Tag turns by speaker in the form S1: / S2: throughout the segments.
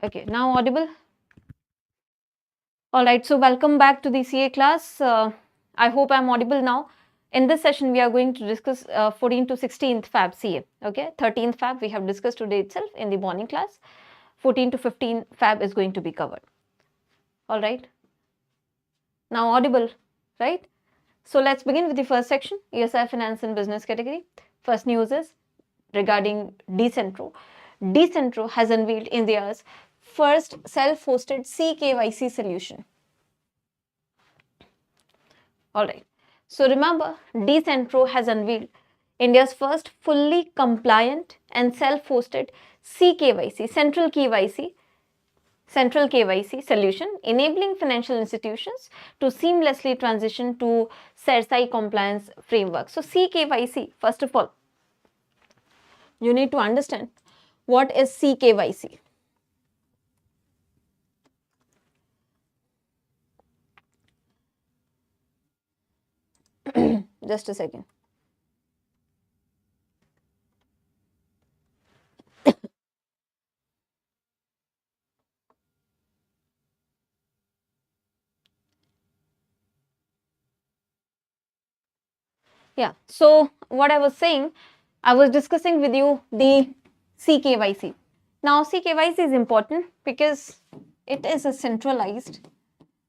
S1: Okay, now audible? All right, so welcome back to the CA class. I hope I'm audible now. In this session, we are going to discuss 14th to 16th Fab CA. Okay, 13th Fab we have discussed today itself in the morning class. 14 to 15 Fab is going to be covered. All right. Now audible, right? So let's begin with the first section, ESI Finance and Business category. First news is regarding Decentro. Decentro has unveiled India's first self-hosted CKYC solution. All right. So remember, Decentro has unveiled India's first fully compliant and self-hosted CKYC, Central KYC solution, enabling financial institutions to seamlessly transition to SEBI compliance framework. So CKYC, first of all, you need to understand what is CKYC. Just a second. Yeah, so what I was saying, I was discussing with you the CKYC. Now CKYC is important because it is a centralized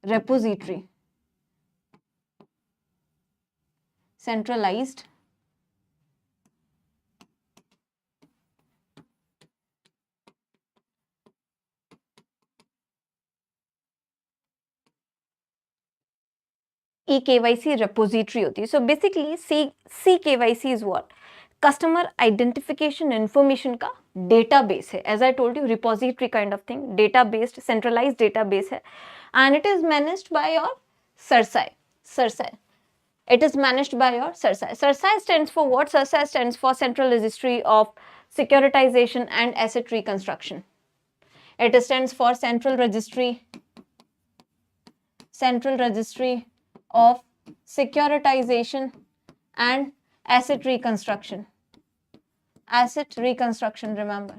S1: repository. Centralized eKYC repository होती है. So basically CKYC is what? Customer identification information का database है. As I told you, repository kind of thing, database, centralized database है, and it is managed by your SEBI. It is managed by your SEBI. SEBI stands for what? SEBI stands for Central Registry of Securitization and Asset Reconstruction. It stands for Central Registry of Securitization and Asset Reconstruction. Asset reconstruction, remember,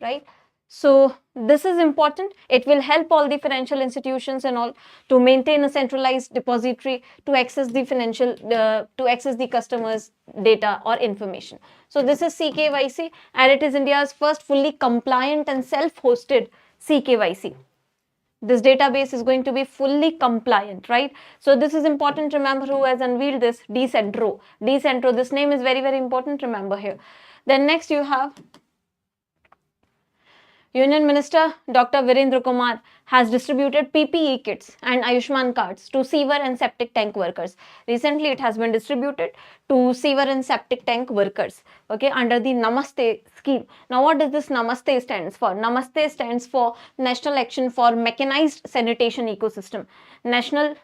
S1: right? So this is important. It will help all the financial institutions and all to maintain a centralized depository to access the the customers' data or information. So this is CKYC, and it is India's first fully compliant and self-hosted CKYC. This database is going to be fully compliant, right? So this is important. Remember who has unveiled this? Decentro. This name is very, very important. Remember here. Then next you have Union Minister Dr. Virendra Kumar has distributed PPE kits and Ayushman cards to sewer and septic tank workers. Recently, it has been distributed to sewer and septic tank workers, okay, under the Namaste scheme. Now, what does this Namaste stands for? Namaste stands for National Action for Mechanized Sanitation Ecosystem. National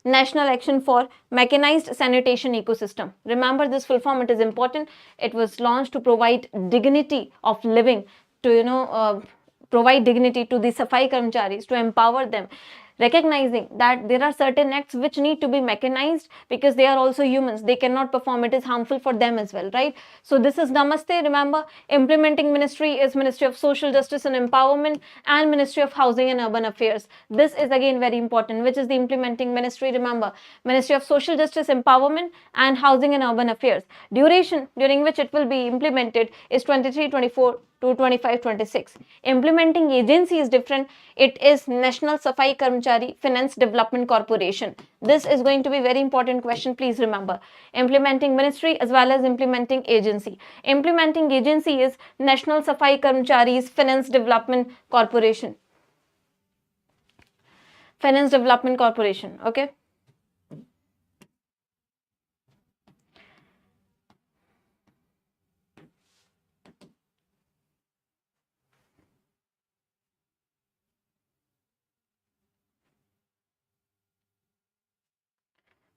S1: Action for Mechanized Sanitation Ecosystem. Remember this full form, it is important. It was launched to provide dignity of living, to provide dignity to the Safai Karmcharis, to empower them, recognizing that there are certain acts which need to be mechanized because they are also humans. They cannot perform. It is harmful for them as well, right? So this is Namaste. Remember, implementing ministry is Ministry of Social Justice and Empowerment and Ministry of Housing and Urban Affairs. This is again very important. Which is the implementing ministry? Remember, Ministry of Social Justice, Empowerment and Housing and Urban Affairs. Duration during which it will be implemented is 23-24 to 25-26. Implementing agency is different. It is National Safai Karmchari Finance Development Corporation. This is going to be very important question. Please remember, implementing ministry as well as implementing agency. Implementing agency is National Safai Karmchari's Finance Development Corporation. Finance Development Corporation, okay?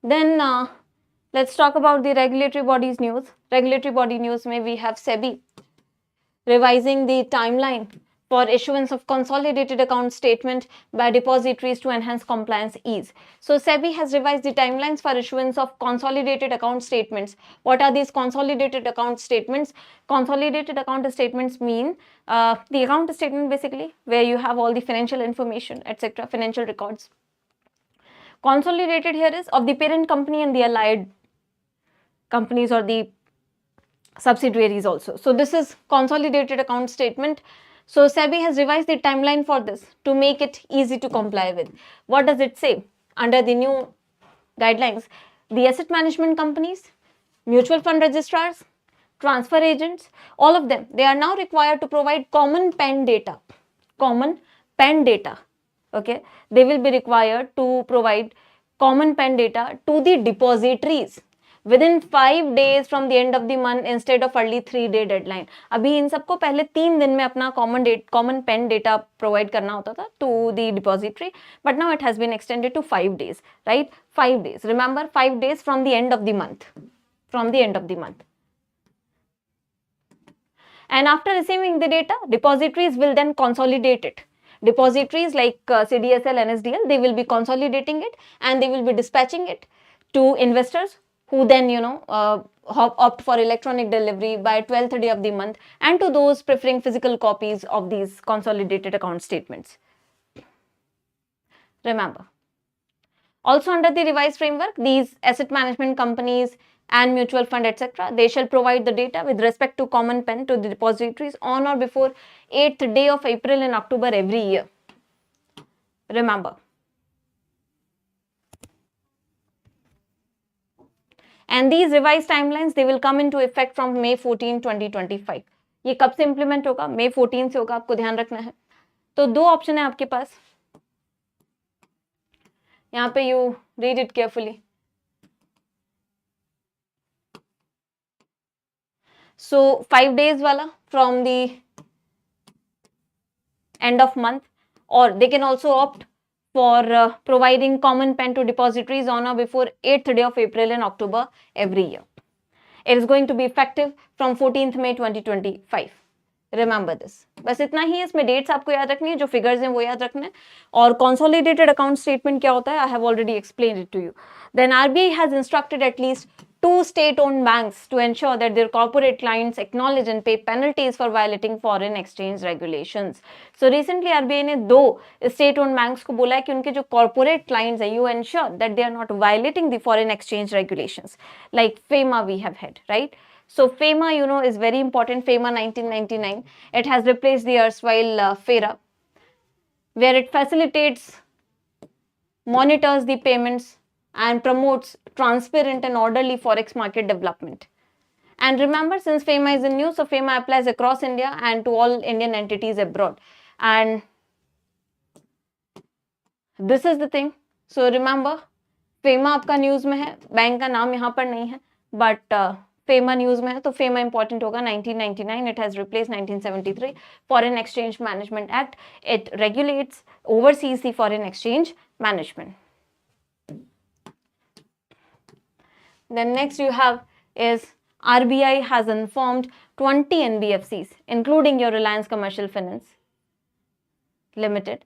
S1: Then let's talk about the regulatory bodies news. Regulatory body news may we have SEBI revising the timeline for issuance of consolidated account statement by depositories to enhance compliance ease. So SEBI has revised the timelines for issuance of consolidated account statements. What are these consolidated account statements? Consolidated account statements mean the account statement basically where you have all the financial information, etc., financial records. Consolidated here is of the parent company and the allied companies or the subsidiaries also. So this is consolidated account statement. So SEBI has revised the timeline for this to make it easy to comply with. What does it say? Under the new guidelines, the asset management companies, mutual fund registrars, transfer agents, all of them, they are now required to provide common pen data. Common pen data. Okay, they will be required to provide common pen data to the depositories within 5 days from the end of the month instead of early 3-day deadline. अभी इन सबको पहले 3 दिन में अपना common pen data provide करना होता था to the depository, but now it has been extended to 5 days, right? 5 days. Remember, 5 days from the end of the month. From the end of the month. And after receiving the data, depositories will then consolidate it. Depositories like CDSL, NSDL, they will be consolidating it and they will be dispatching it to investors who then, opt for electronic delivery by 12:30 of the month, and to those preferring physical copies of these consolidated account statements. Remember. Also under the revised framework, these asset management companies and mutual fund, etc., they shall provide the data with respect to common pen to the depositories on or before 8th day of April and October every year. Remember. And these revised timelines, they will come into effect from May 14, 2025. ये कब से implement होगा? May 14 से होगा, आपको ध्यान रखना है. तो 2 ऑप्शन है आपके पास. यहाँ पे you read it carefully. So 5 days wala from the end of month, or they can also opt for providing common pen to depositories on or before 8th day of April and October every year. It is going to be effective from 14th May 2025. Remember this. बस इतना ही है, इसमें dates आपको याद रखनी है, जो figures हैं वो याद रखना है. और consolidated account statement क्या होता है? I have already explained it to you. Then RBI has instructed at least 2 state-owned banks to ensure that their corporate clients acknowledge and pay penalties for violating foreign exchange regulations. So recently RBI ने 2 state-owned banks को बोला है कि उनके जो corporate clients हैं, you ensure that they are not violating the foreign exchange regulations. Like FEMA we have had, right? So FEMA, is very important. FEMA 1999. It has replaced the erstwhile FERA, where it facilitates, monitors the payments, and promotes transparent and orderly forex market development. And remember, since FEMA is in new, so FEMA applies across India and to all Indian entities abroad. And this is the thing. So remember, FEMA आपका news में है, bank का नाम यहाँ पर नहीं है, but FEMA news में है, तो FEMA important होगा. 1999, it has replaced 1973 Foreign Exchange Management Act. It regulates, oversees the foreign exchange management. Then next you have is RBI has informed 20 NBFCs, including your Reliance Commercial Finance Limited.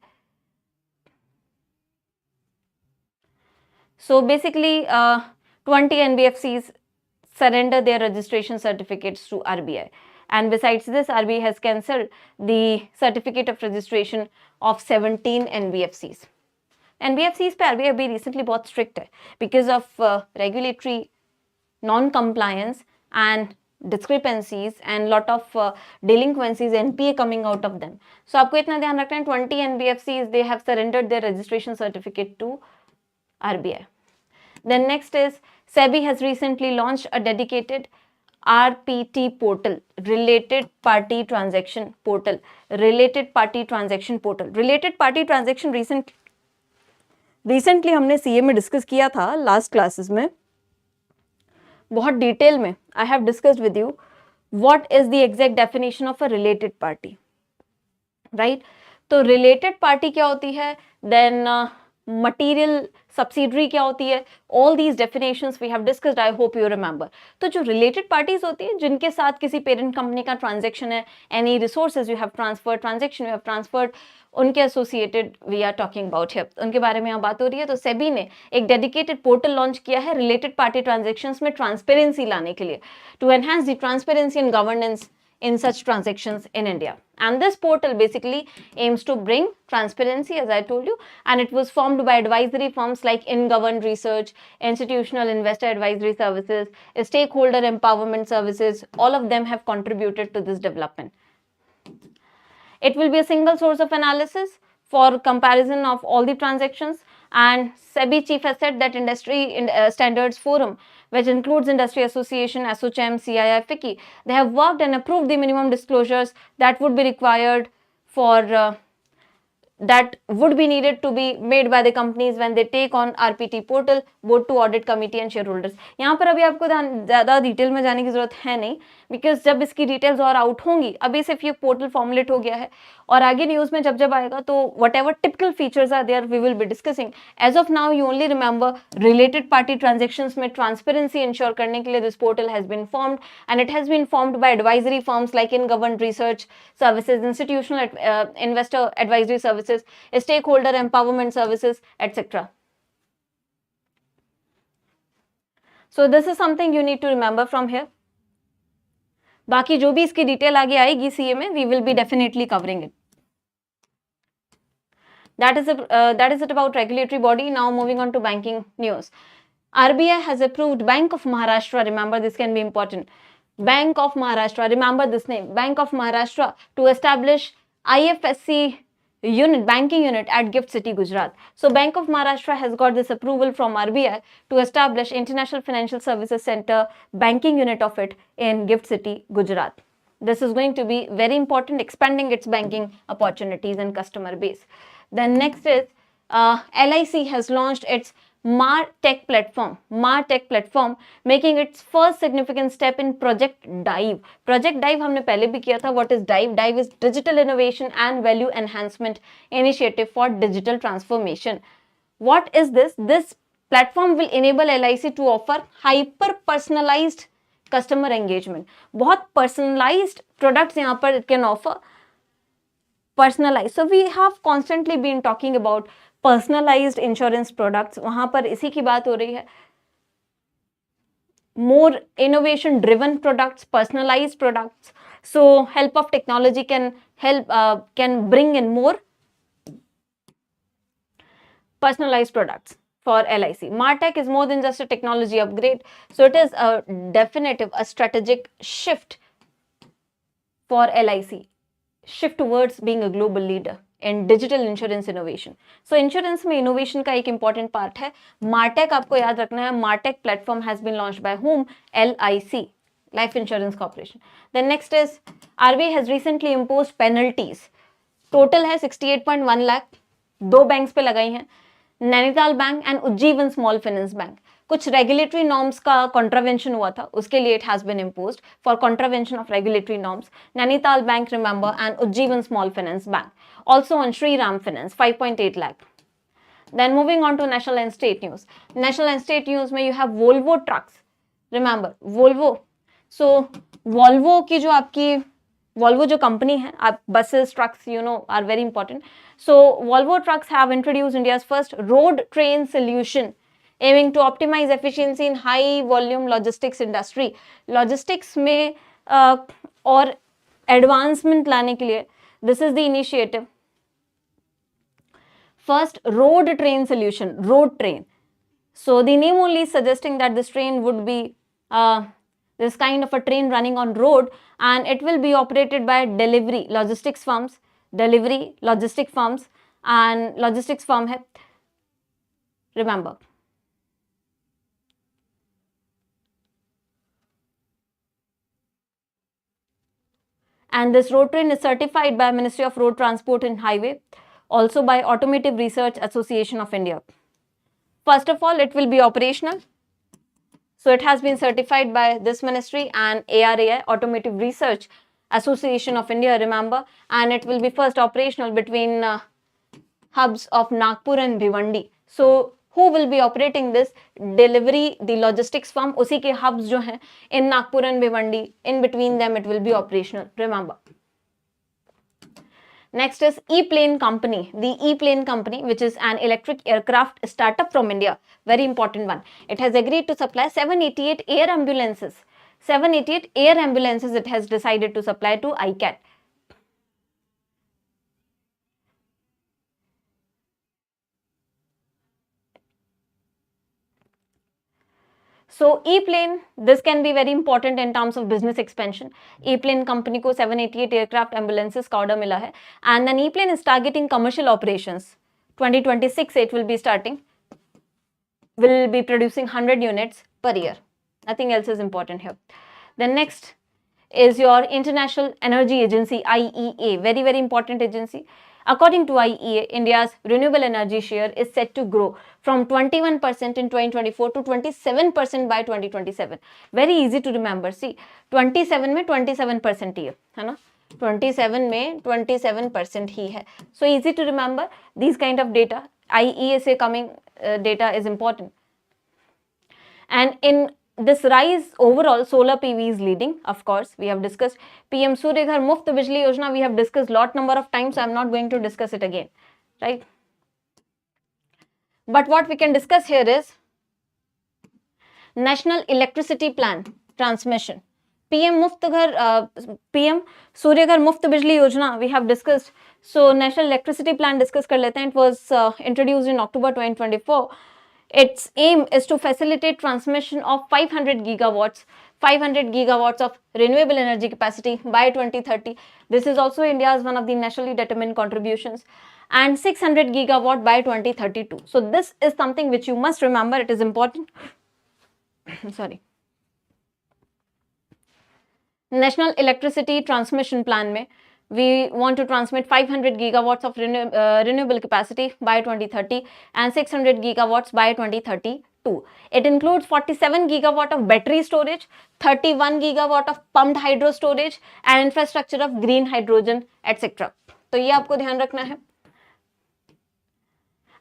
S1: So basically 20 NBFCs surrender their registration certificates to RBI. And besides this, RBI has cancelled the certificate of registration of 17 NBFCs. NBFCs पे RBI अभी recently बहुत strict है because of regulatory non-compliance and discrepancies and lot of delinquencies, NPA coming out of them. So आपको इतना ध्यान रखना है, 20 NBFCs, they have surrendered their registration certificate to RBI. Then next is SEBI has recently launched a dedicated RPT portal, Related Party Transaction Portal. Related Party Transaction Portal. Related Party Transaction recently हमने CA में discuss किया था last classes में बहुत detail में. I have discussed with you what is the exact definition of a related party, right? तो related party क्या होती है? Then मटीरियल सब्सिडरी क्या होती है, all these definitions we have discussed, I hope you remember. तो जो रिलेटेड पार्टीज होती है जिनके साथ किसी पेरेंट कंपनी का ट्रांजेक्शन है, any resources you have transferred, transaction you have transferred, उनके associated we are talking about here, उनके बारे में यहाँ बात हो रही है. तो सेबी ने एक डेडिकेटेड पोर्टल लॉन्च किया है रिलेटेड पार्टी ट्रांजेक्शंस में ट्रांसपेरेंसी लाने के लिए, to enhance the transparency and governance in such transactions in India. And this portal basically aims to bring transparency, as I told you, and it was formed by advisory firms like InGovern Research, Institutional Investor Advisory Services, Stakeholder Empowerment Services. All of them have contributed to this development. It will be a single source of analysis for comparison of all the transactions, and SEBI chief has said that industry standards forum, which includes industry association, ASSOCHAM, CII, FICCI, they have worked and approved the minimum disclosures that would be required for that would be needed to be made by the companies when they take on RPT portal, board to audit committee and shareholders. यहाँ पर अभी आपको ज़्यादा detail में जाने की जरूरत है नहीं, बिकॉज जब इसकी डिटेल्स और आउट होंगी, अभी सिर्फ ये पोर्टल फॉर्मुलेट हो गया है और आगे न्यूज़ में जब जब आएगा तो whatever typical features are there we will be discussing. As of now you only remember related party transactions में ट्रांसपेरेंसी इंश्योर करने के लिए this portal has been formed, and it has been formed by advisory firms like InGovern Research Services, Institutional Investor Advisory Services, Stakeholder Empowerment Services, etc. So this is something you need to remember from here. बाकी जो भी इसकी detail आगे आएगी CA में, we will be definitely covering it. That is it about regulatory body. Now moving on to banking news. RBI has approved Bank of Maharashtra. Remember, this can be important. Bank of Maharashtra. Remember this name, Bank of Maharashtra, to establish IFSCA unit, banking unit at Gift City, Gujarat. So Bank of Maharashtra has got this approval from RBI to establish International Financial Services Center banking unit of it in Gift City, Gujarat. This is going to be very important, expanding its banking opportunities and customer base. Then next is LIC has launched its MarTech platform, making its first significant step in Project Dive. Project Dive हमने पहले भी किया था. What is Dive? Dive is Digital Innovation and Value Enhancement Initiative for Digital Transformation. What is this? This platform will enable LIC to offer hyper-personalized customer engagement. बहुत personalized products यहाँ पर it can offer. Personalized. So we have constantly been talking about personalized insurance products. वहां पर इसी की बात हो रही है. More innovation driven products, personalized products. So help of technology can help can bring in more personalized products for LIC. MarTech is more than just a technology upgrade. So it is a definitive, a strategic shift for LIC. Shift towards being a global leader in digital insurance innovation. So insurance में innovation का एक important part है. MarTech आपको याद रखना है. MarTech platform has been launched by whom? LIC, Life Insurance Corporation. Then next is RBI has recently imposed penalties. Total है 68.1 lakh. दो banks पे लगाई हैं, Nainital bank and Ujjivan small finance bank. कुछ रेगुलेटरी नॉर्म्स का कॉन्ट्रावेंशन हुआ था, उसके लिए it has been imposed for contravention of regulatory norms. Nainital bank, remember, and Ujjivan small finance bank. Also on Shri Ram Finance, 5.8 lakh. Then moving on to national and state news. National and state news में you have Volvo trucks. Remember, Volvo. So Volvo की जो आपकी Volvo जो company है, आप buses, trucks, you know, are very important. So Volvo trucks have introduced India's first road train solution, aiming to optimize efficiency in high volume logistics industry. Logistics में और advancement लाने के लिए this is the initiative. First, road train solution, road train. So the name only is suggesting that this train would be this kind of a train running on road, and it will be operated by delivery logistics firms, and logistics firm hai, remember. And this road train is certified by Ministry of Road Transport and Highway, also by Automotive Research Association of India. First of all, it will be operational. So it has been certified by this ministry and ARAI, Automotive Research Association of India, remember, and it will be first operational between hubs of Nagpur and Bhiwandi. So who will be operating this? Delivery, the logistics firm, उसी के hubs जो हैं in Nagpur and Bhiwandi, in between them it will be operational, remember. Next is E-Plane Company. The E-Plane Company, which is an electric aircraft startup from India, very important one. It has agreed to supply 788 air ambulances. 788 air ambulances it has decided to supply to ICAT. So E-Plane, this can be very important in terms of business expansion. E-Plane company को 788 aircraft ambulances का order मिला है, and then E-Plane is targeting commercial operations. 2026 it will be starting, will be producing 100 units per year. Nothing else is important here. Then next is your International Energy Agency, IEA, very very important agency. According to IEA, India's renewable energy share is set to grow from 21% in 2024 to 27% by 2027. Very easy to remember. See, 27 में 27% ही है ना? 27 में 27% ही है. So easy to remember. These kind of data, IEA से coming data is important. And in this rise overall, solar PV is leading. Of course, we have discussed PM Surya Ghar Muft Bijli Yojana. We have discussed lot number of times. So I'm not going to discuss it again, right? But what we can discuss here is National Electricity Plan Transmission. PM Surya Ghar Muft Bijli Yojana we have discussed. So National Electricity Plan discuss kar lete hain. It was introduced in October 2024. Its aim is to facilitate transmission of 500 gigawatts of renewable energy capacity by 2030. This is also India's one of the nationally determined contributions, and 600 gigawatt by 2032. So this is something which you must remember. It is important. Sorry. National Electricity Transmission Plan में we want to transmit 500 gigawatts of renewable capacity by 2030 and 600 gigawatts by 2032. It includes 47 gigawatt of battery storage, 31 gigawatt of pumped hydro storage and infrastructure of green hydrogen, etc. तो ये आपको ध्यान रखना है.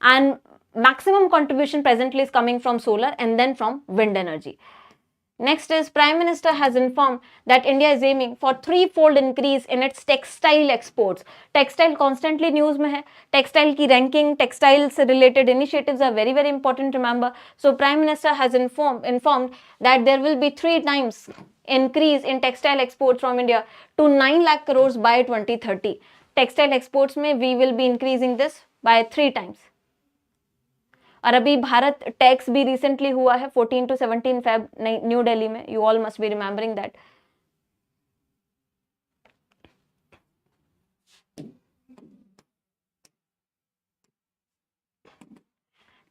S1: And maximum contribution presently is coming from solar and then from wind energy. Next is Prime Minister has informed that India is aiming for threefold increase in its textile exports. Textile constantly news में है. Textile की ranking, textile से related initiatives are very very important. Remember, so Prime Minister has informed that there will be 3 times increase in textile exports from India to 9 lakh crores by 2030. Textile exports में we will be increasing this by 3 times. और अभी Bharat tax भी recently हुआ है 14 to 17 Feb New Delhi में. You all must be remembering that.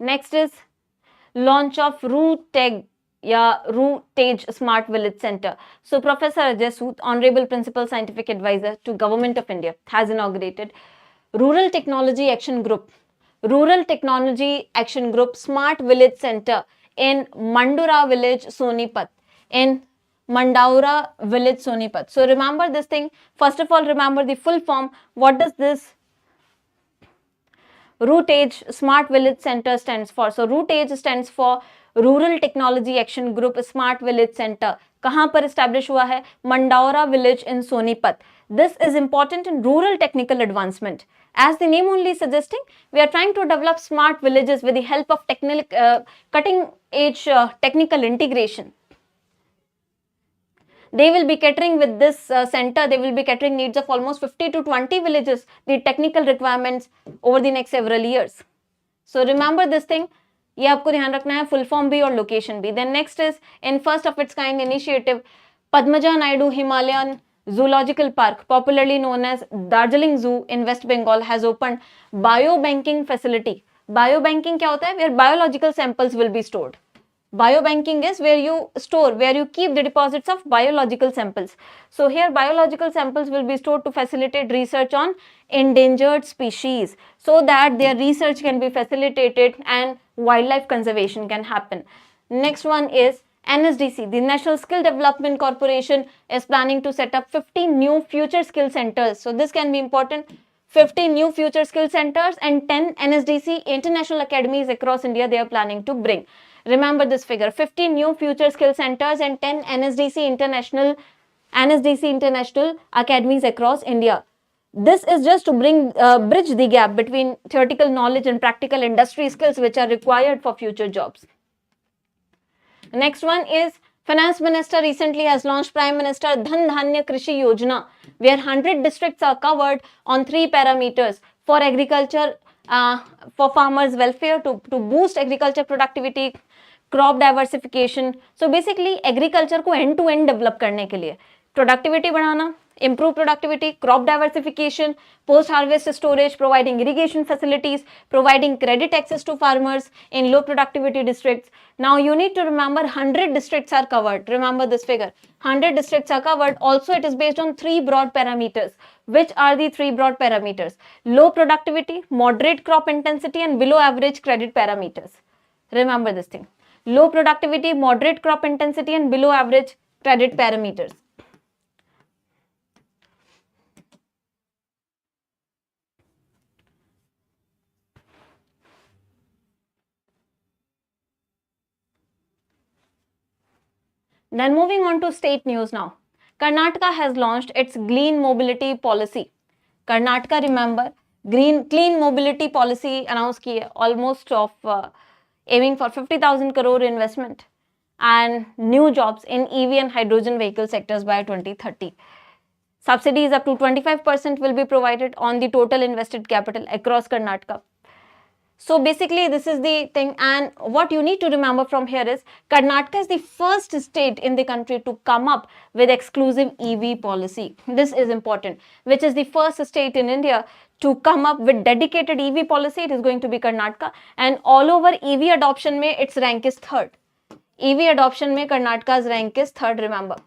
S1: Next is launch of RuTAG या RuTAG smart village centre. So professor Ajay Sood, honourable principal scientific adviser to government of India, has inaugurated rural technology action group, Rural Technology Action Group Smart Village Center in Mandura Village, Sonipat. In Mandaura Village, Sonipat. So remember this thing. First of all, remember the full form. What does this Rootage Smart Village Center stands for? So Rootage stands for Rural Technology Action Group Smart Village Center. कहाँ पर establish हुआ है? Mandaura Village in Sonipat. This is important in rural technical advancement. As the name only suggesting, we are trying to develop smart villages with the help of cutting edge technical integration. They will be catering with this center, they will be catering needs of almost 50 to 20 villages, the technical requirements over the next several years. So remember this thing, ये आपको ध्यान रखना है, full form भी और location भी. Then next is in first of its kind initiative, Padmaja Naidu Himalayan Zoological Park, popularly known as Darjeeling Zoo in West Bengal, has opened biobanking facility. Biobanking क्या होता है? Where biological samples will be stored. Biobanking is where you store, where you keep the deposits of biological samples. So here biological samples will be stored to facilitate research on endangered species, so that their research can be facilitated and wildlife conservation can happen. Next one is NSDC, the National Skill Development Corporation, is planning to set up 15 new future skill centers. So this can be important. 50 new future skill centers and 10 NSDC international academies across India they are planning to bring. Remember this figure, 50 new future skill centers and 10 NSDC international academies across India. This is just to bridge the gap between theoretical knowledge and practical industry skills which are required for future jobs. Next one is Finance Minister recently has launched Prime Minister Dhan Dhanya Krishi Yojana, where 100 districts are covered on 3 parameters for agriculture, for farmers' welfare, to boost agriculture productivity, crop diversification. So basically agriculture को end to end develop करने के लिए productivity बढ़ाना, improve productivity, crop diversification, post-harvest storage, providing irrigation facilities, providing credit access to farmers in low productivity districts. Now you need to remember 100 districts are covered. Remember this figure. 100 districts are covered. Also it is based on 3 broad parameters. Which are the 3 broad parameters? Low productivity, moderate crop intensity and below average credit parameters. Remember this thing. Low productivity, moderate crop intensity and below average credit parameters. Then moving on to state news now. Karnataka has launched its Clean Mobility Policy. Karnataka, remember, Clean Mobility Policy announced ki almost of aiming for 50,000 crore investment and new jobs in EV and hydrogen vehicle sectors by 2030. Subsidies up to 25% will be provided on the total invested capital across Karnataka. So basically this is the thing, and what you need to remember from here is Karnataka is the first state in the country to come up with exclusive EV policy. This is important. Which is the first state in India to come up with dedicated EV policy? It is going to be Karnataka, and all over EV adoption mein its rank is 3rd. EV adoption mein Karnataka's rank is 3rd, remember.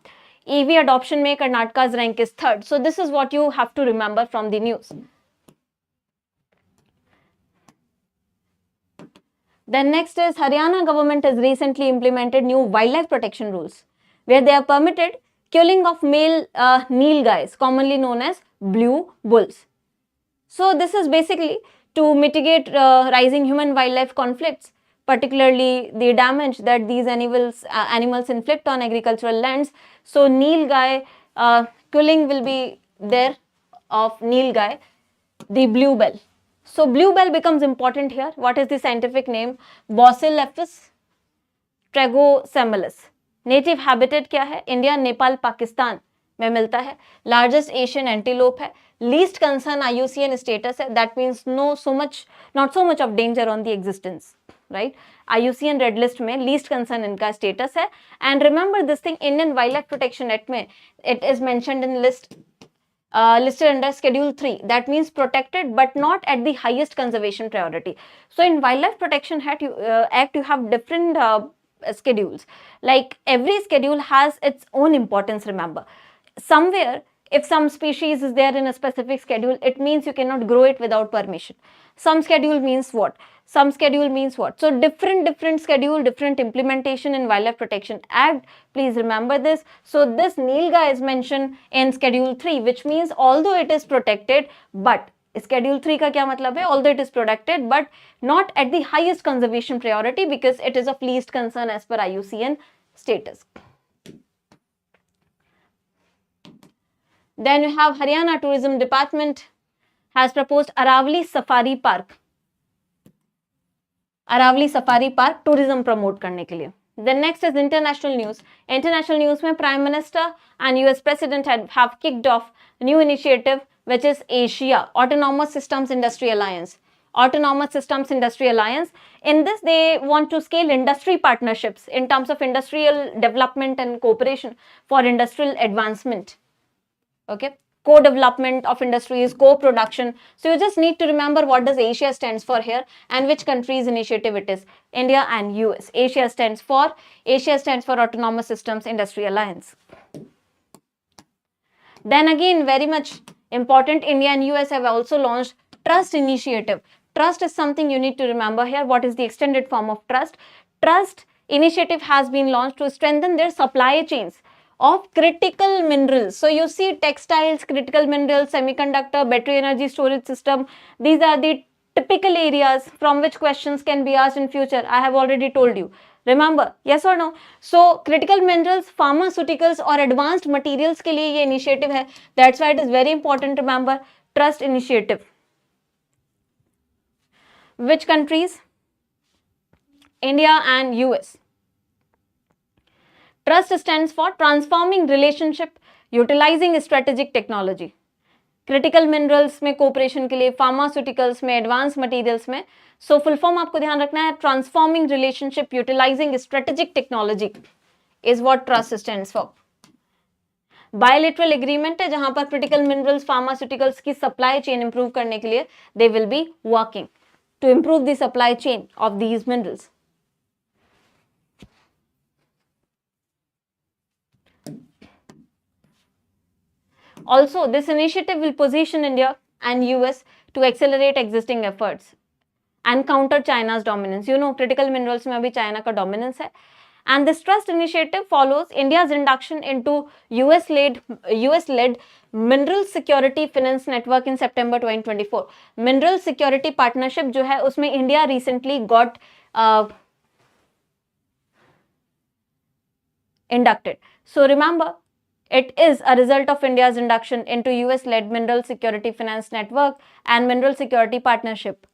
S1: EV adoption mein Karnataka's rank is 3rd. So this is what you have to remember from the news. Then next is Haryana government has recently implemented new wildlife protection rules where they have permitted killing of male nilgais, commonly known as blue bulls. So this is basically to mitigate rising human-wildlife conflicts, particularly the damage that these animals inflict on agricultural lands. So nilgai killing will be there of nilgai, the bluebell. So bluebell becomes important here. What is the scientific name? Bossilopus tragosemellus. Native habitat क्या है? India, Nepal, Pakistan में मिलता है. Largest Asian antelope है. Least concern IUCN status है. That means not so much of danger on the existence, right? IUCN red list में least concern इनका status है. And remember this thing, Indian Wildlife Protection Act में it is mentioned in listed under Schedule 3. That means protected but not at the highest conservation priority. So in Wildlife Protection Act you have different schedules. Like every schedule has its own importance, remember. Somewhere, if some species is there in a specific schedule, it means you cannot grow it without permission. Some schedule means what? Some schedule means what? So different schedule, different implementation in Wildlife Protection Act. Please remember this. So this nilgai is mentioned in Schedule 3, which means although it is protected, but Schedule 3 का क्या मतलब है? Although it is protected, but not at the highest conservation priority because it is of least concern as per IUCN status. Then you have Haryana Tourism Department has proposed Aravali Safari Park. Aravali Safari Park tourism promote करने के लिए. Then next is international news. International news में Prime Minister and US President have kicked off a new initiative which is Asia Autonomous Systems Industry Alliance. Autonomous Systems Industry Alliance. In this, they want to scale industry partnerships in terms of industrial development and cooperation for industrial advancement. Okay, co-development of industries, co-production. So you just need to remember what does Asia stands for here and which country's initiative it is. India and US. Asia stands for Autonomous Systems Industry Alliance. Then again, very much important, India and US have also launched Trust Initiative. Trust is something you need to remember here. What is the extended form of trust? Trust Initiative has been launched to strengthen their supply chains of critical minerals. So you see textiles, critical minerals, semiconductor, battery energy storage system. These are the typical areas from which questions can be asked in future. I have already told you. Remember, yes or no? So critical minerals, pharmaceuticals और advanced materials के लिए ये initiative है. That's why it is very important to remember trust initiative. Which countries? India and US. Trust stands for transforming relationship utilizing strategic technology. Critical minerals में cooperation के लिए, pharmaceuticals में, advance materials में. So full form आपको ध्यान रखना है, transforming relationship utilising strategic technology is what trust stands for. Bilateral agreement है जहां पर क्रिटिकल मिनरल्स, फार्मास्यूटिकल्स की सप्लाई चेन इंप्रूव करने के लिए they will be working to improve the supply chain of these minerals. Also, this initiative will position India and US to accelerate existing efforts and counter China's dominance. You know, critical minerals में अभी China का dominance है. And this trust initiative follows India's induction into US-led Mineral Security Finance Network in September 2024. Mineral Security Partnership जो है उसमें India recently got inducted. So remember, it is a result of India's induction into US-led Mineral Security Finance Network and Mineral Security Partnership.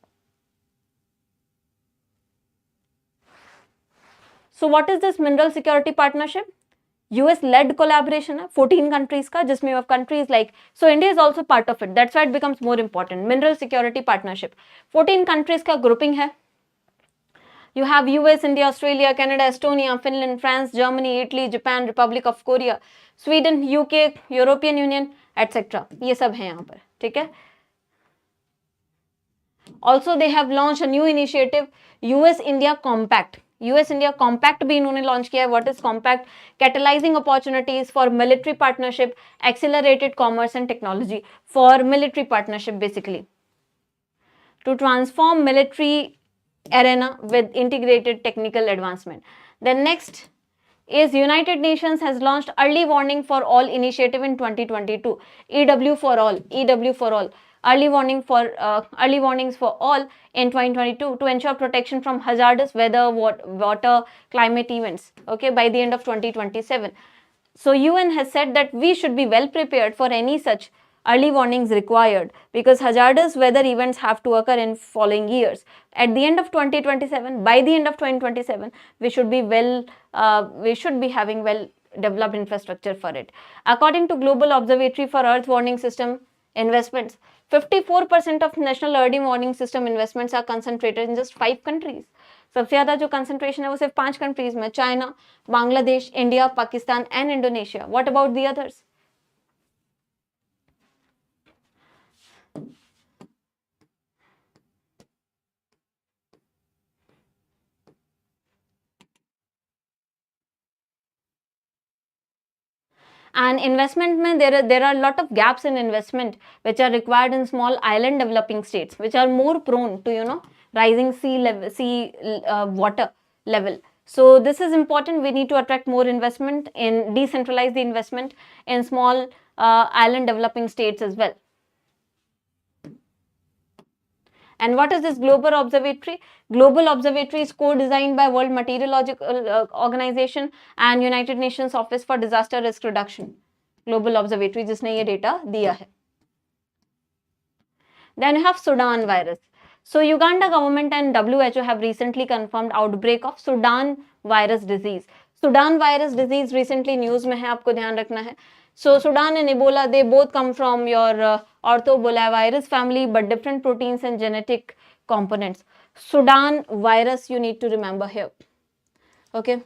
S1: So what is this Mineral Security Partnership? US-led collaboration है 14 countries का, जिसमें of countries like, so India is also part of it. That's why it becomes more important. Mineral Security Partnership 14 countries का grouping है. You have US, India, Australia, Canada, Estonia, Finland, France, Germany, Italy, Japan, Republic of Korea, Sweden, UK, European Union, etc. ये सब हैं यहाँ पर, ठीक है. Also they have launched a new initiative, US India Compact. US India Compact भी इन्होंने launch किया है. What is Compact? Catalyzing opportunities for military partnership, accelerated commerce and technology. For military partnership basically, to transform military arena with integrated technical advancement. Then next is United Nations has launched early warning for all initiative in 2022. EW for all, EW for all, early warnings for all in 2022 to ensure protection from hazardous weather, water, climate events. Okay, by the end of 2027. So UN has said that we should be well prepared for any such early warnings required because hazardous weather events have to occur in following years. At the end of 2027, by the end of 2027, we should be having well developed infrastructure for it. According to Global Observatory for Earth Warning System investments, 54% of national early warning system investments are concentrated in just 5 countries. सबसे ज़्यादा जो concentration है वो सिर्फ 5 countries में, China, Bangladesh, India, Pakistan and Indonesia. What about the others? And investment में there are a lot of gaps in investment which are required in small island developing states which are more prone to rising sea water level. So this is important. We need to attract more investment in decentralize the investment in small island developing states as well. And what is this Global Observatory? Global Observatory is co-designed by World Meteorological Organization and United Nations Office for Disaster Risk Reduction. Global Observatory जिसने ये data दिया है. Then you have Sudan virus. So Uganda government and WHO have recently confirmed outbreak of Sudan virus disease. Sudan virus disease recently news में है, आपको ध्यान रखना है. So Sudan and Ebola, they both come from your orthobolaivirus family, but different proteins and genetic components. Sudan virus you need to remember here. Okay.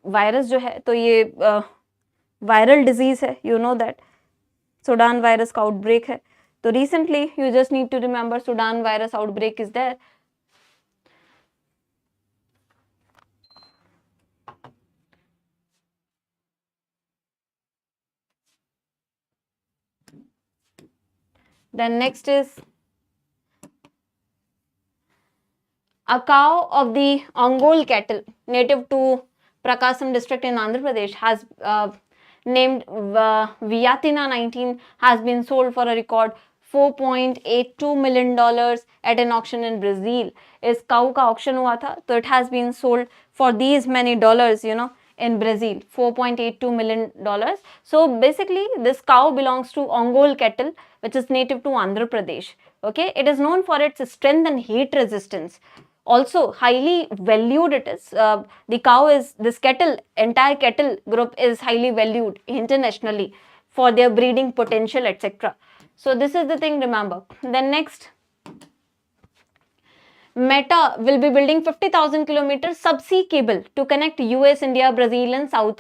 S1: Virus जो है तो ये वायरल डिजीज है, you know that. Sudan virus का outbreak है. तो recently you just need to remember Sudan virus outbreak is there. Then next is a cow of the Ongole cattle native to Prakasam district in Andhra Pradesh has named Viatina 19 has been sold for a record $4.82 million at an auction in Brazil. इस cow का auction हुआ था, तो it has been sold for these many dollars, you know, in Brazil, $4.82 million. So basically, this cow belongs to Ongole cattle, which is native to Andhra Pradesh. Okay, it is known for its strength and heat resistance. Also highly valued it is. The cow is, this cattle, entire cattle group is highly valued internationally for their breeding potential, etc. So this is the thing, remember. Then next, Meta will be building 50,000 kilometers subsea cable to connect US, India, Brazil and South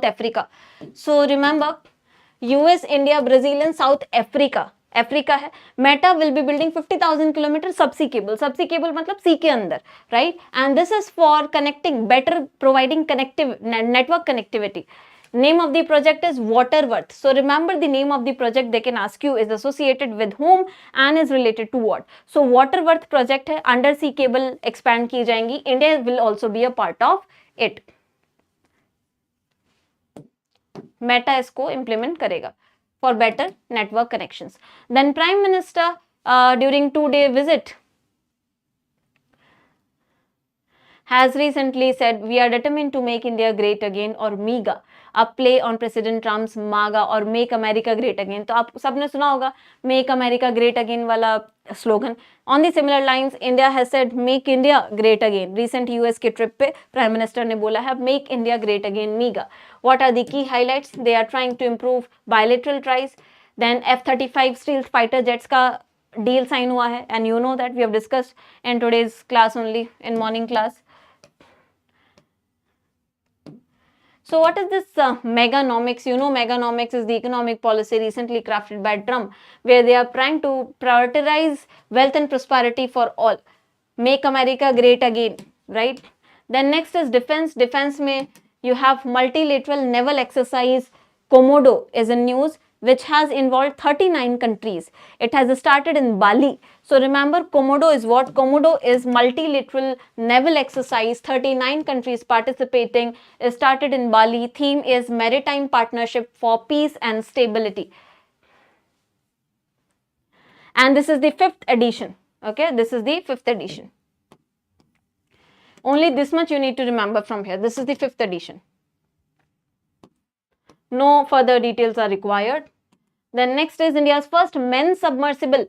S1: Africa. So remember, US, India, Brazil and South Africa. Africa है. Meta will be building 50,000 kilometre subsea cable मतलब sea के अंदर, right. And this is for connecting, better providing connective network connectivity. Name of the project is Waterworth. So remember the name of the project, they can ask you is associated with whom and is related to what. So Waterworth project है, under sea cable expand की जाएंगी. India will also be a part of it. Meta इसको implement करेगा for better network connections. Then Prime Minister during 2-day visit has recently said we are determined to make India great again, or MEGA, a play on President Trump's MAGA or Make America Great Again. तो आप सबने सुना होगा Make America Great Again वाला slogan. On the similar lines, India has said Make India Great Again. Recent US के trip पे Prime Minister ने बोला है Make India Great Again MEGA. What are the key highlights? They are trying to improve bilateral ties. Then F-35 stealth fighter jets का deal sign हुआ है, and you know that we have discussed in today's class only, in morning class. So what is this meganomics? You know, meganomics is the economic policy recently crafted by Trump, where they are trying to prioritize wealth and prosperity for all. Make America great again, right? Then next is defense. Defense mein you have multilateral naval exercise Komodo is in news, which has involved 39 countries. It has started in Bali. So remember, Komodo is what? Komodo is multilateral naval exercise, 39 countries participating. It started in Bali. Theme is maritime partnership for peace and stability. And this is the 5th edition. Okay, this is the 5th edition. Only this much you need to remember from here. This is the 5th edition. No further details are required. Then next is India's first manned submersible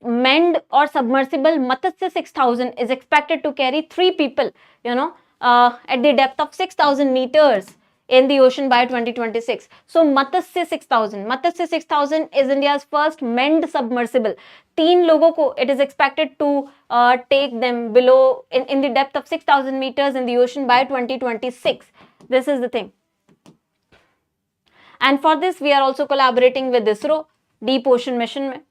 S1: Matsya 6000 is expected to carry 3 people, you know, at the depth of 6,000 meters in the ocean by 2026. So Matsya 6000 is India's first manned submersible. 3 लोगों को it is expected to take them below in the depth of 6,000 meters in the ocean by 2026. This is the thing. And for this, we are also collaborating with ISRO, Deep Ocean Mission mein.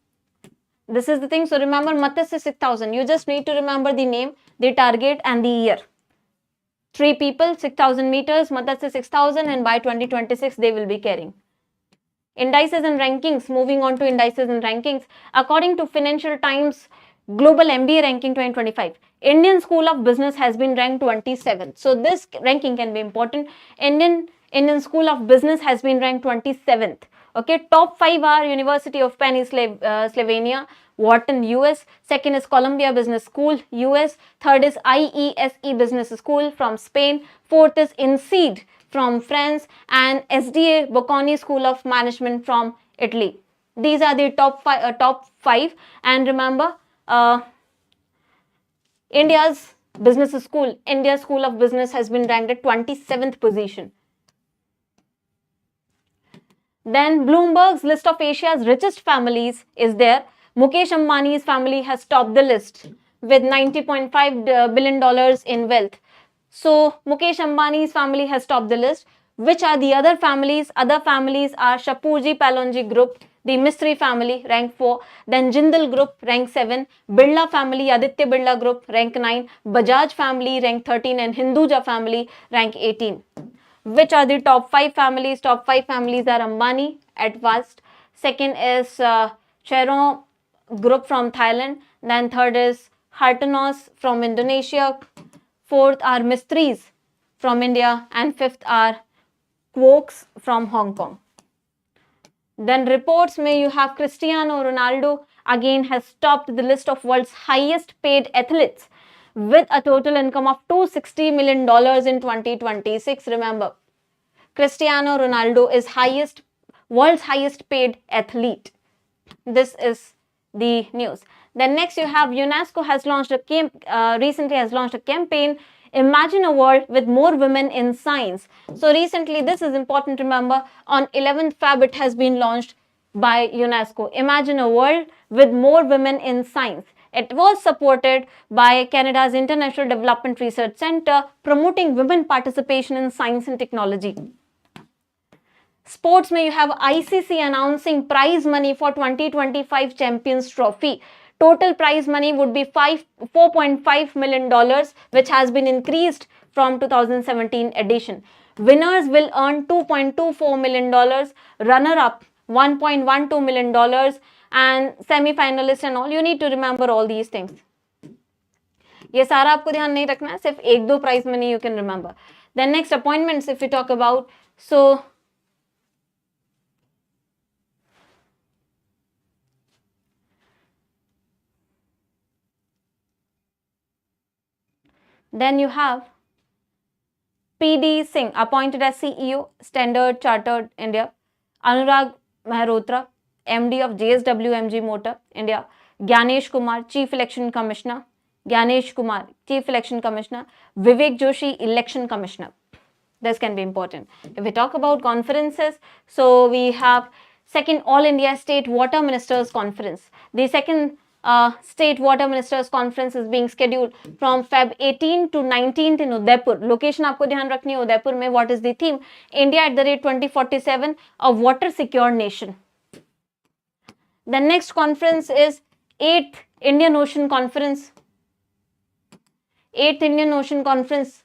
S1: This is the thing. So remember Matsya 6000. You just need to remember the name, the target and the year. 3 people, 6,000 meters, Matsya 6000, and by 2026 they will be carrying. Indices and rankings. Moving on to indices and rankings. According to Financial Times Global MBA Ranking 2025, Indian School of Business has been ranked 27th. So this ranking can be important. Indian School of Business has been ranked 27th. Okay, top 5 are University of Pennsylvania, Wharton, US. Second is Columbia Business School, US. Third is IESE Business School from Spain. Fourth is INSEAD from France, and SDA Bocconi School of Management from Italy. These are the top 5. And remember, India's Business School, India School of Business has been ranked at 27th position. Then Bloomberg's list of Asia's richest families is there. Mukesh Ambani's family has topped the list with $90.5 billion in wealth. So Mukesh Ambani's family has topped the list. Which are the other families? Other families are Shapoorji Pallonji Group, the Mistry family, rank 4. Then Jindal Group, rank 7. Birla family, Aditya Birla Group, rank 9. Bajaj family, rank 13. And Hinduja family, rank 18. Which are the top 5 families? Top 5 families are Ambani at first. Second is Cheron Group from Thailand. Then third is Hartonos from Indonesia. Fourth are Mistries from India. And fifth are Quarks from Hong Kong. Then reports may you have Cristiano Ronaldo again has topped the list of world's highest paid athletes with a total income of $260 million in 2026. Remember, Cristiano Ronaldo is world's highest paid athlete. This is the news. Then next you have UNESCO has launched recently has launched a campaign, Imagine a World with More Women in Science. So recently, this is important, remember, on 11th Feb it has been launched by UNESCO. Imagine a World with More Women in Science. It was supported by Canada's International Development Research Centre, promoting women participation in science and technology. Sports में you have ICC announcing prize money for 2025 Champions Trophy. Total prize money would be $4.5 million, which has been increased from 2017 edition. Winners will earn $2.24 million, runner-up $1.12 million, and semi-finalists and all. You need to remember all these things. ये सारा आपको ध्यान नहीं रखना है, सिर्फ एक दो prize money you can remember. Then next appointments if we talk about, so then you have PD Singh appointed as CEO, Standard Chartered India. Anurag Mehrotra, MD of JSW Motor India. Gyanesh Kumar, Chief Election Commissioner. Gyanesh Kumar, Chief Election Commissioner. Vivek Joshi, Election Commissioner. This can be important. If we talk about conferences, so we have second All India State Water Ministers Conference. The second State Water Ministers Conference is being scheduled from Feb 18 to 19th in Udaipur. Location आपको ध्यान रखनी है उदयपुर में. What is the theme? India at the rate 2047, a water secure nation. The next conference is 8th Indian Ocean Conference. 8th Indian Ocean Conference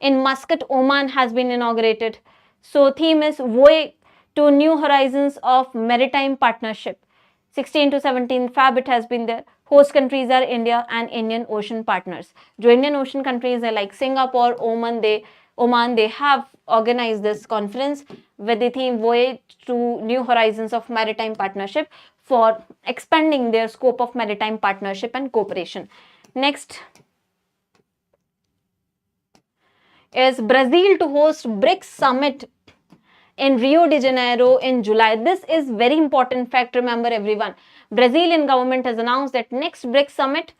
S1: in Muscat, Oman has been inaugurated. So theme is Voyage to New Horizons of Maritime Partnership. 16 to 17 Feb it has been there. Host countries are India and Indian Ocean partners. जो Indian Ocean countries are like Singapore, Oman, they have organized this conference with the theme Voyage to New Horizons of Maritime Partnership for expanding their scope of maritime partnership and cooperation. Next is Brazil to host BRICS Summit in Rio de Janeiro in July. This is very important fact, remember everyone. Brazilian government has announced that next BRICS Summit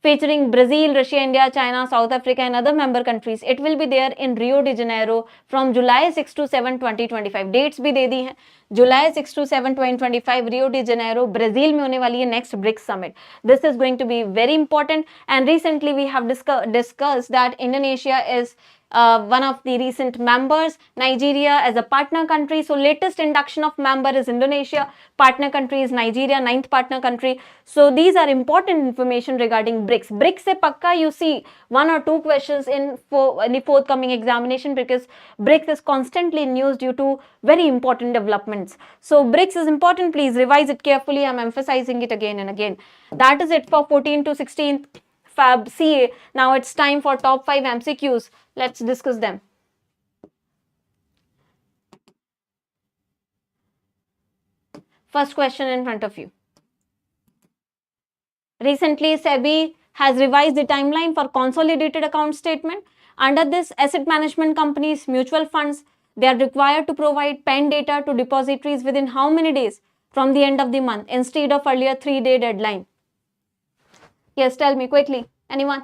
S1: featuring Brazil, Russia, India, China, South Africa and other member countries. It will be there in Rio de Janeiro from July 6 to 7, 2025. Dates भी दे दी हैं. July 6 to 7, 2025, Rio de Janeiro, Brazil में होने वाली है next BRICS Summit. This is going to be very important. And recently we have discussed that Indonesia is one of the recent members, Nigeria as a partner country. So latest induction of member is Indonesia, partner country is Nigeria, 9th partner country. So these are important information regarding BRICS. BRICS se pakka you see 1 or 2 questions in the forthcoming examination, because BRICS is constantly in news due to very important developments. So BRICS is important, please revise it carefully. I'm emphasizing it again and again. That is it for 14 to 16th Fab CA. Now it's time for top 5 MCQs. Let's discuss them. First question in front of you. Recently, SEBI has revised the timeline for consolidated account statement. Under this, asset management companies, mutual funds, they are required to provide PAN data to depositories within how many days from the end of the month instead of earlier 3-day deadline? Yes, tell me quickly. Anyone?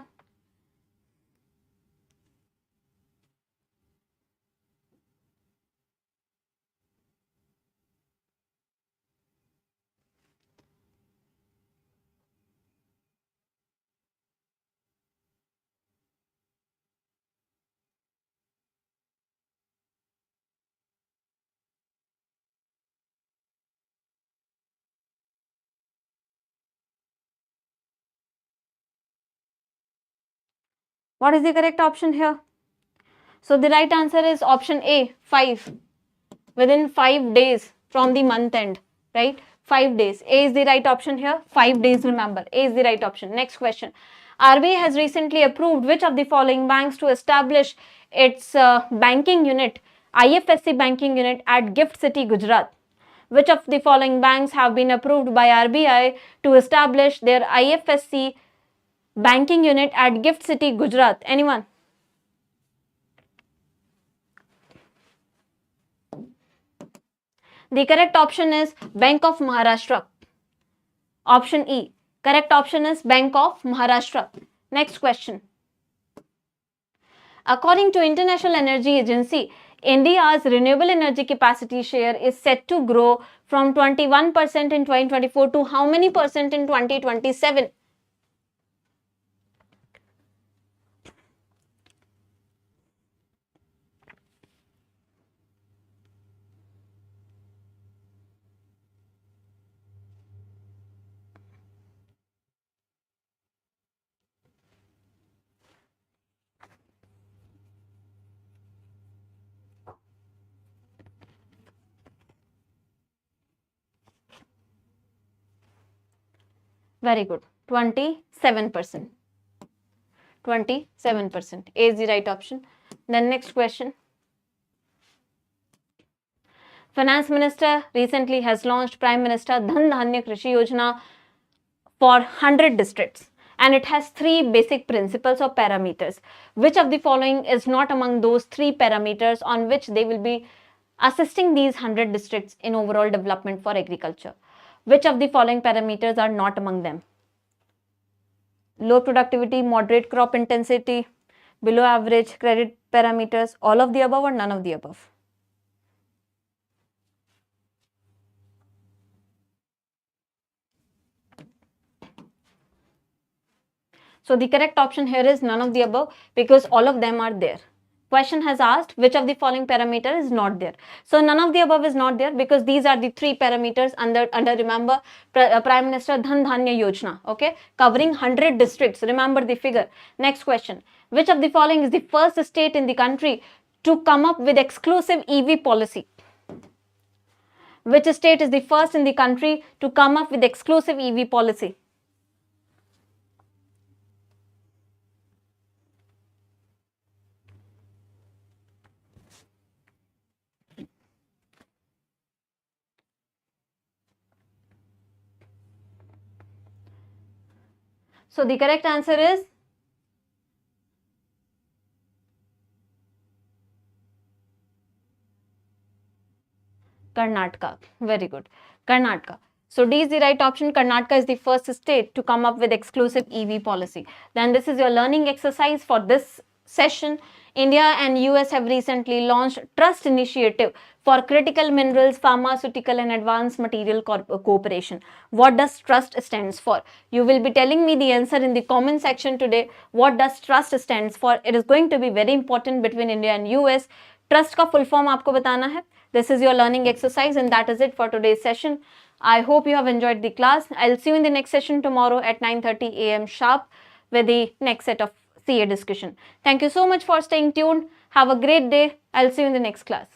S1: What is the correct option here? So the right answer is option A, 5. Within 5 days from the month end, right? 5 days. A is the right option here. 5 days, remember. A is the right option. Next question. RBI has recently approved which of the following banks to establish its banking unit, IFSC banking unit at Gift City, Gujarat? Which of the following banks have been approved by RBI to establish their IFSC banking unit at Gift City, Gujarat? Anyone? The correct option is Bank of Maharashtra. Option E. Correct option is Bank of Maharashtra. Next question. According to International Energy Agency, India's renewable energy capacity share is set to grow from 21% in 2024 to how many percent in 2027? Very good. 27%. 27%. A is the right option. Then next question. Finance Minister recently has launched Prime Minister Dhan Dhanya Krishi Yojana for 100 districts, and it has 3 basic principles or parameters. Which of the following is not among those 3 parameters on which they will be assisting these 100 districts in overall development for agriculture? Which of the following parameters are not among them? Low productivity, moderate crop intensity, below average credit parameters, all of the above or none of the above? So the correct option here is none of the above, because all of them are there. Question has asked which of the following parameter is not there. So none of the above is not there, because these are the 3 parameters under remember Prime Minister Dhan Dhanya Yojana, okay, covering 100 districts. Remember the figure. Next question. Which of the following is the first state in the country to come up with exclusive EV policy? Which state is the first in the country to come up with exclusive EV policy? So the correct answer is Karnataka. Very good. Karnataka. So D is the right option. Karnataka is the first state to come up with exclusive EV policy. Then this is your learning exercise for this session. India and US have recently launched Trust Initiative for Critical Minerals, Pharmaceutical and Advanced Material Cooperation. What does TRUST stands for? You will be telling me the answer in the comment section today. What does TRUST stands for? It is going to be very important between India and US. TRUST का full form आपको बताना है. This is your learning exercise, and that is it for today's session. I hope you have enjoyed the class. I'll see you in the next session tomorrow at 9:30 a.m. sharp with the next set of CA discussion. Thank you so much for staying tuned. Have a great day. I'll see you in the next class.